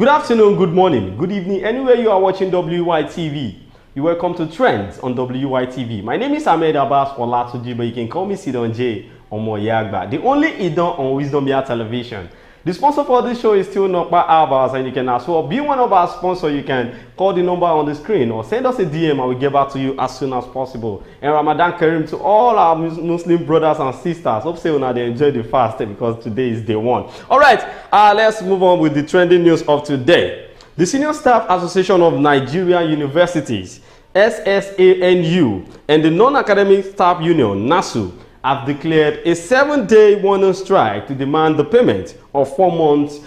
Good afternoon, good morning, good evening, anywhere you are watching Wytv. You're welcome to Trends on Wytv. My name is Ahmed Abbas Olatuji, but you can call me Sidon J Omoyagba, the only Idon on Wisdom Yard Television. The sponsor for this show is still Nokpa Albers, and you can as well be one of our sponsors. You can call the number on the screen or send us a DM and we'll get back to you as soon as possible. And Ramadan Kareem to all our Muslim brothers and sisters. Hope so now they enjoy the fast because today is day one. All right, let's move on with the trending news of today. The Senior Staff Association of Nigerian Universities, SSANU, and the Non-Academic Staff Union, NASU, have declared a 7-day warning strike to demand the payment of 4 months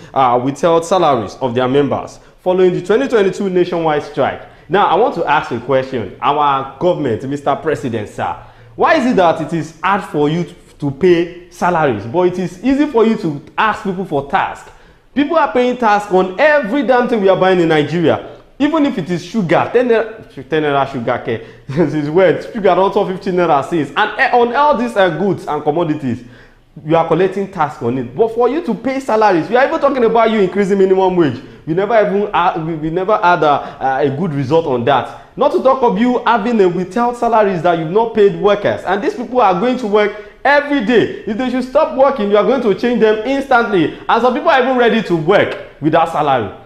withheld salaries of their members following the 2022 nationwide strike. Now, I want to ask a question. Our government, Mr. President, sir, why is it that it is hard for you to pay salaries, but it is easy for you to ask people for tasks? People are paying tasks on every damn thing we are buying in Nigeria. Even if it is sugar, 10 naira sugar care, this is where sugar also 15 naira since. And on all these goods and commodities, you are collecting tax on it. But for you to pay salaries, we are even talking about you increasing minimum wage. We never had a good result on that. Not to talk of you having a withheld salaries that you've not paid workers. And these people are going to work every day. If they should stop working, you are going to change them instantly. And some people are even ready to work without salary.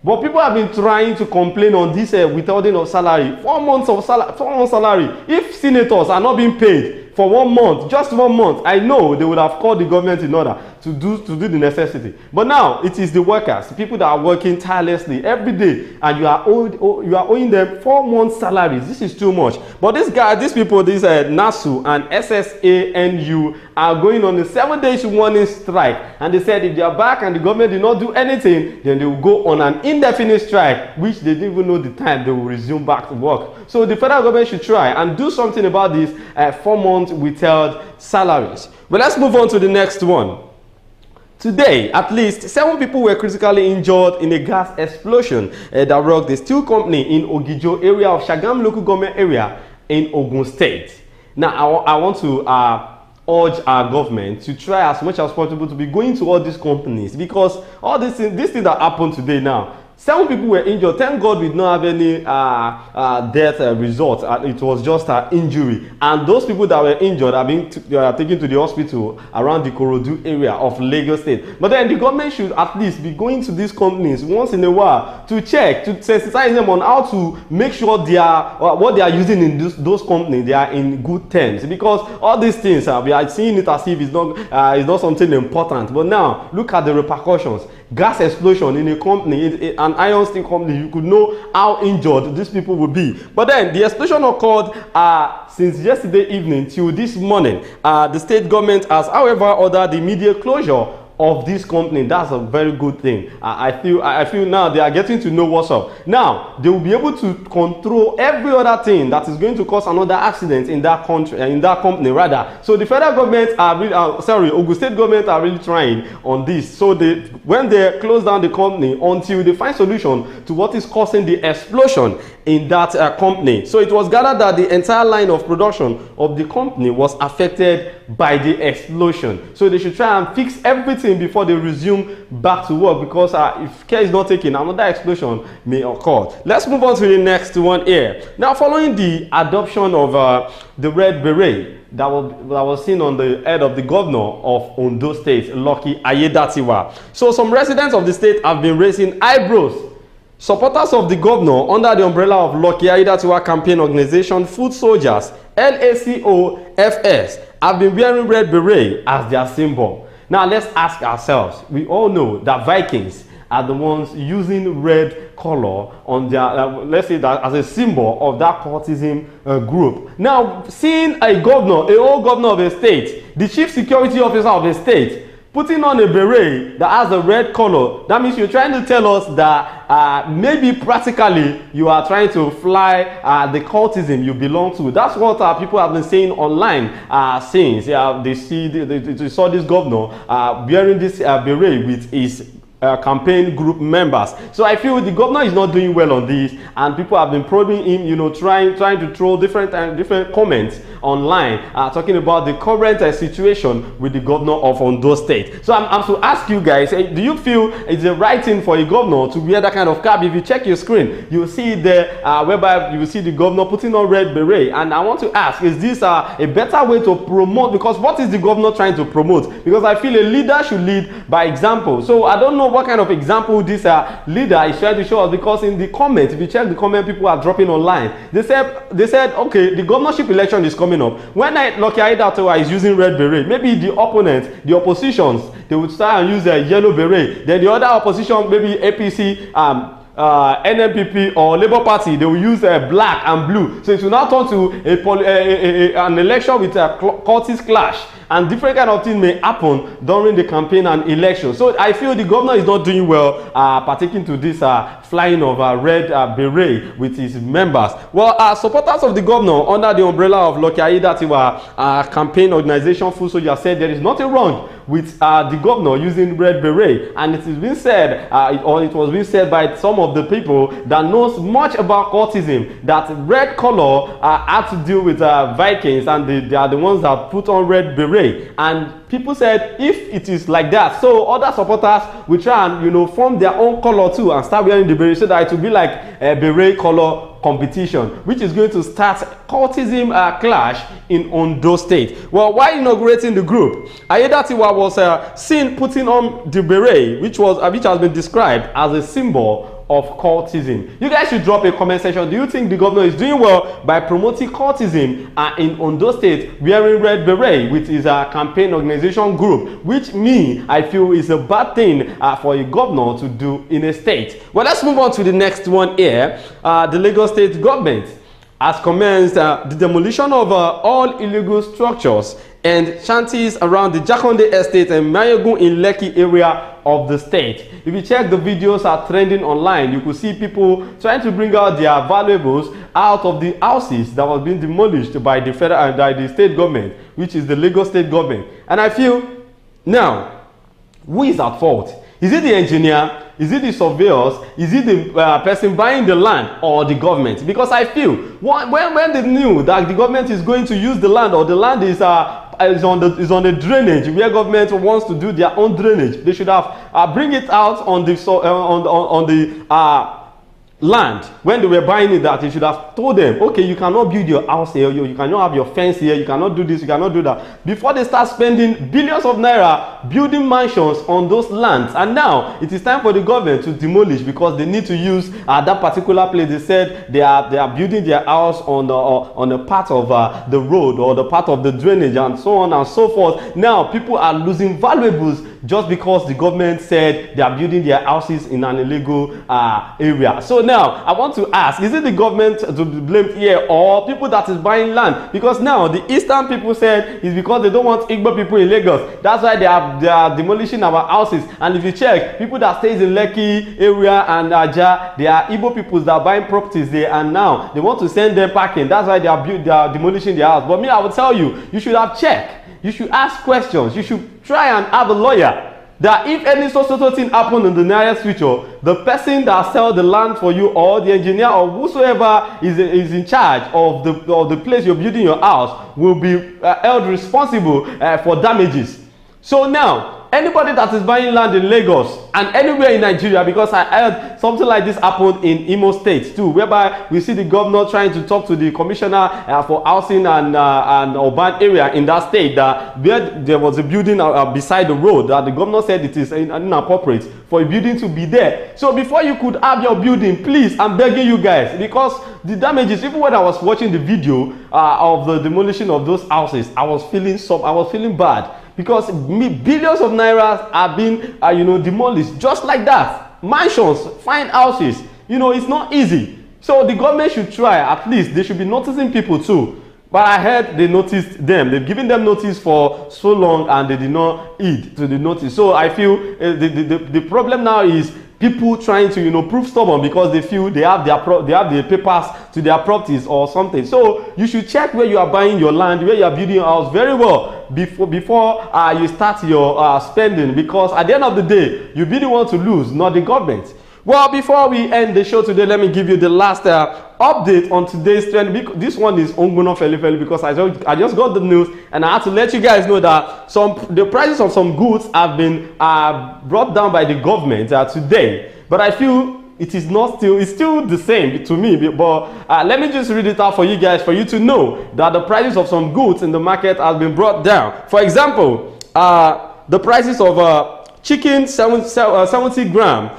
But people have been trying to complain on this withholding of salary. 4 months of salary. If senators are not being paid for 1 month, just 1 month, I know they would have called the government in order to do the necessity. But now it is the workers, the people that are working tirelessly every day, and you are owing them 4 months salaries. This is too much. But these people, NASU and SSANU are going on a 7-day warning strike, and they said if they are back and the government did not do anything, then they will go on an indefinite strike, which they didn't even know the time they will resume back to work. So the federal government should try and do something about this 4 months withheld salaries. But let's move on to the next one. Today, at least 7 people were critically injured in a gas explosion that rocked the steel company in Ogijo area of Shagam local government area in Ogun State. Now, I want to urge our government to try as much as possible to be going to all these companies, because all this thing that happened today now, 7 people were injured. Thank God we did not have any death result. It was just an injury. And those people that were injured are being taken to the hospital around the Korodu area of Lagos State. But then the government should at least be going to these companies once in a while to check, to sensitize them on how to make sure they are, what they are using in those companies, they are in good terms. Because all these things, we are seeing it as if it's not something important. But now, look at the repercussions. Gas explosion in a company, an iron steel company, you could know how injured these people would be. But then the explosion occurred since yesterday evening till this morning. The state government has, however, ordered the immediate closure of this company. That's a very good thing. I feel now they are getting to know what's up. Now they will be able to control every other thing that is going to cause another accident in that country, in that company rather. So the federal government are really, Ogun State government are really trying on this. So when they close down the company until they find solution to what is causing the explosion in that company. So it was gathered that the entire line of production of the company was affected by the explosion. So they should try and fix everything before they resume back to work, because if care is not taken, another explosion may occur. Let's move on to the next one here. Now, following the adoption of the red beret that was seen on the head of the governor of Ondo State, Lucky Ayedatiwa. So some residents of the state have been raising eyebrows. Supporters of the governor under the umbrella of Lucky Ayedatiwa campaign organization Food Soldiers, LACOFS, have been wearing red beret as their symbol. Now let's ask ourselves, we all know that Vikings are the ones using red color on their, let's say that as a symbol of that cultism group. Now, seeing a old governor of a state, the chief security officer of a state, putting on a beret that has a red color, that means you're trying to tell us that maybe practically you are trying to fly the cultism you belong to. That's what people have been saying online since they saw this governor wearing this beret with his campaign group members. So I feel the governor is not doing well on this, and people have been probing him, trying to throw different comments online talking about the current situation with the governor of Ondo State. So I'm to ask you guys, do you feel it's the right thing for a governor to wear that kind of cap? If you check your screen, you will see there whereby you will see the governor putting on red beret. And I want to ask, is this a better way to promote? Because what is the governor trying to promote? Because I feel a leader should lead by example. So I don't know what kind of example this leader is trying to show us, because in the comments, if you check the comment people are dropping online, they said okay, the governorship election is coming up. When Lucky Aiyedatiwa is using red beret, maybe the opponents, the oppositions, they would start and use a yellow beret. Then the other opposition, maybe APC, NNPP or Labour Party, they will use black and blue. So it will now turn to an election with a cultist clash, and different kind of things may happen during the campaign and election. So I feel the governor is not doing well partaking to this flying of red beret with his members. Well, supporters of the governor under the umbrella of Lucky Aiyedatiwa campaign organization Full Soldier said there is nothing wrong with the governor using red beret, and it has been said or it was being said by some of the people that knows much about cultism that red color had to deal with Vikings, and they are the ones that put on red beret. And people said if it is like that, so other supporters will try and form their own color too and start wearing the beret, so that it will be like a beret color competition, which is going to start cultism clash in Ondo State. Well, while inaugurating the group, Aiyedatiwa was seen putting on the beret, which has been described as a symbol of cultism. You guys should drop a comment section. Do you think the governor is doing well by promoting cultism in Ondo State, wearing red beret with his campaign organization group, which I feel is a bad thing for a governor to do in a state? Well, let's move on to the next one here. The Lagos State government has commenced the demolition of all illegal structures and shanties around the Jakonde Estate and Mayegun in Lekki area of the state. If you check, the videos are trending online. You could see people trying to bring out their valuables out of the houses that was being demolished by the federal and by the state government, which is the Lagos State government. And I feel, now, who is at fault? Is it the engineer? Is it the surveyors? Is it the person buying the land, or the government? Because I feel when they knew that the government is going to use the land, or the land is on the drainage where government wants to do their own drainage, they should have bring it out on the land when they were buying it, that you should have told them, okay, you cannot build your house here, you cannot have your fence here, you cannot do this, you cannot do that, before they start spending billions of naira building mansions on those lands. And now it is time for the government to demolish, because they need to use that particular place. They said they are building their house on a part of the road, or the part of the drainage, and so on and so forth. Now people are losing valuables just because the government said they are building their houses in an illegal area. So now I want to ask, is it the government to be blamed here, or people that is buying land? Because now the eastern people said it's because they don't want Igbo people in Lagos. That's why they are demolishing our houses. And if you check, people that stays in Lekki area and Aja, they are Igbo people that are buying properties there, and now they want to send them packing. That's why they are demolishing their house. But me, I will tell you, you should have checked. You should ask questions. You should try and have a lawyer, that if any so thing happen in the nearest future, the person that sell the land for you, or the engineer, or whosoever is in charge of the place you're building your house, will be held responsible for damages. So now, anybody that is buying land in Lagos and anywhere in Nigeria, because I heard something like this happened in Imo State too, whereby we see the governor trying to talk to the commissioner for housing and urban area in that state, that where there was a building beside the road, that the governor said it is inappropriate for a building to be there. So before you could have your building, please, I'm begging you guys, because the damages, even when I was watching the video of the demolition of those houses, I was feeling bad. Because billions of naira are being, demolished just like that. Mansions, fine houses. It's not easy. So the government should try. At least they should be noticing people too. But I heard they noticed them. They've given them notice for so long, and they did not heed to the notice. So I feel the problem now is people trying to prove stubborn, because they feel they have the papers to their properties or something. So you should check where you are buying your land, where you are building your house very well before you start your spending, because at the end of the day, you be the one to lose, not the government. Well, before we end the show today, let me give you the last update on today's trend. This one is Ongono Felifeli because I just got the news and I had to let you guys know that the prices of some goods have been brought down by the government today. But I feel it's still the same to me. But let me just read it out for you guys, for you to know that the prices of some goods in the market have been brought down. For example, the prices of chicken 70 gram,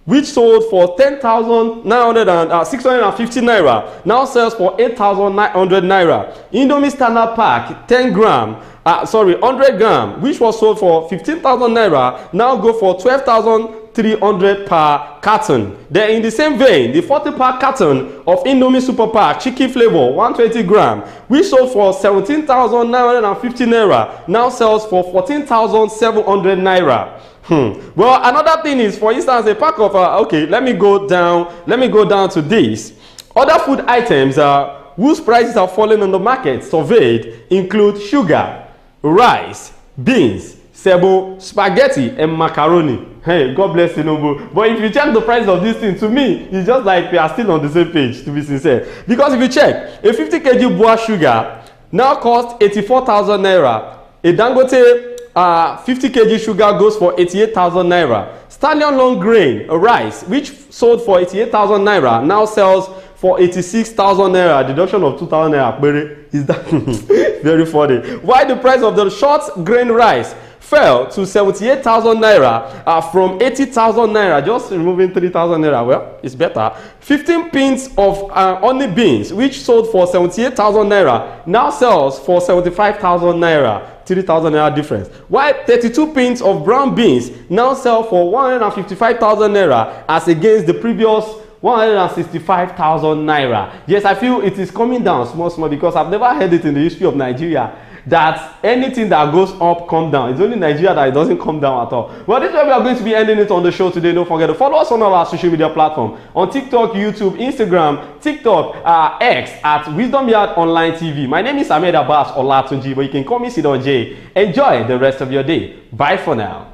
which sold for 10,650 naira, now sells for 8,900 naira. Indomie standard pack 100 gram, which was sold for 15,000 naira, now go for 12,300 per carton. Then in the same vein, the 40-pack carton of Indomie Super Pack chicken flavor 120 gram, which sold for 17,950 naira, now sells for 14,700 naira. Well, another thing is, for instance, a pack of okay, let me go down to this. Other food items whose prices are falling on the market surveyed include sugar, rice, beans, sebo, spaghetti, and macaroni. Hey, God bless Tinubu. But if you check the price of this thing, to me, it's just like we are still on the same page, to be sincere. Because if you check, a 50 kg boa sugar now costs 84,000 naira. A Dangote 50 kg sugar goes for 88,000 naira. Stallion long grain rice, which sold for 88,000 naira, now sells for 86,000 naira. Deduction of 2,000 naira. Is that very funny? Why the price of the short grain rice fell to 78,000 naira from 80,000 naira, just removing 3,000 naira. Well, it's better. 15 pins of honey beans, which sold for 78,000 naira, now sells for 75,000 naira. 3,000 naira difference. While 32 pins of brown beans now sell for 155,000 naira as against the previous 165,000 naira. Yes, I feel it is coming down small because I've never heard it in the history of Nigeria that anything that goes up come down. It's only Nigeria that it doesn't come down at all. Well, this is where we are going to be ending it on the show today. Don't forget to follow us on all our social media platforms on TikTok, YouTube, Instagram, TikTok, X at Wisdom Yard Online TV. My name is Ahmed Abbas Olatunji, but you can call me Sidon J. Enjoy the rest of your day. Bye for now.